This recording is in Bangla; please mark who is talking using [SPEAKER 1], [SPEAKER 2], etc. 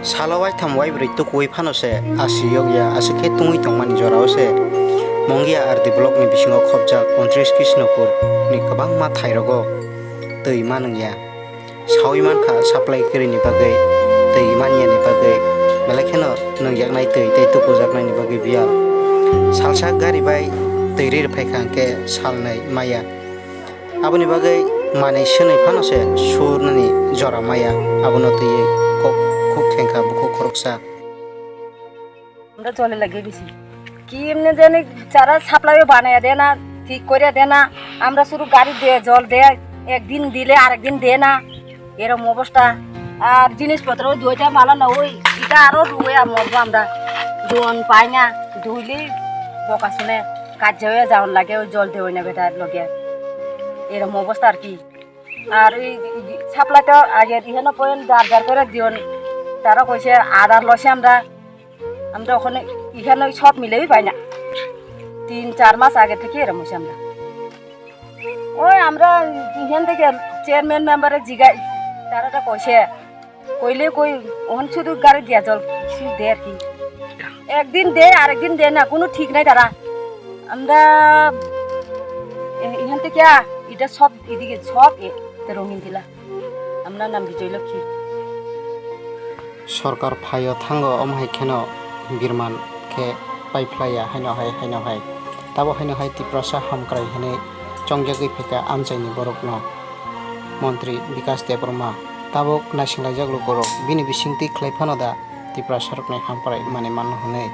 [SPEAKER 1] Salawai thamwai bri tu koi phanose asiyok ya asike tungui tongmani jorao Mongia ardi blok ni bisingo khobjak 29 Krishnapur ni kwbangma thairogo tui manung ya sawi mankha supply kri ni bagai tui mania ni bagai belai nungjaknai tui tei tukujaknai ni bagai bial salsa gari bai tui rir phaikangke salnai maya aboni bagai manei swnai phanose surnani jora maya abono tui খুব খেঙ্কা বুকু খরকসা
[SPEAKER 2] আমরা জলে লাগিয়ে গেছি কি এমনি জানি যারা সাপ্লাই বানায় দেয় না ঠিক করে দেয় না আমরা শুধু গাড়ি দিয়ে জল দেয় একদিন দিলে আরেকদিন দেয় না এরকম অবস্থা আর জিনিসপত্র দুইটা মালা না ওই এটা আরো রুয়ে মরবো আমরা দোন পাই না ধুইলে বকা শুনে কাজ হয়ে যাওয়ার লাগে ওই জল দেওয়া না বেটার লগে এরকম অবস্থা আর কি আর ওই সাপ্লাইটা আগে এখানে পয়েন্ট যার করে দিও তারা কইছে আধার লসে আমরা ওখানে এখানে সব মিলেই পাই না 3-4 মাস আগে থেকে এরকম হয়েছে আমরা ওই আমরা এখান থেকে চেয়ারম্যান মেম্বারে জিগাই তারা কইছে কইলে কই ওখানে শুধু গাড়ি দিয়া জল কিছু দেয় আর কি একদিন দেয় আরেকদিন দেয় না কোনো ঠিক নাই তারা আমরা এখান থেকে এটা সব এদিকে সব রঙিন দিলা আমরা নাম বিজয় লক্ষ্মী
[SPEAKER 1] সরকার ফাইও থাঙ্গো অমহাই খেন বিরমান খে পাইফ্লাইয়া হাইনো হাই তাবো হাইনো হাই তিপ্রাসা হামক্রাই হেনে চংজাগৈ ফেকা আমচাইনি বরকন মন্ত্রী বিকাশ দেববর্মা তাবো নাইসিংলাইজাগলু গরক বিনি বিসিংতি খ্লাইফানোদা তিপ্রা সরকনাই হামপ্রাই মানে মান হনে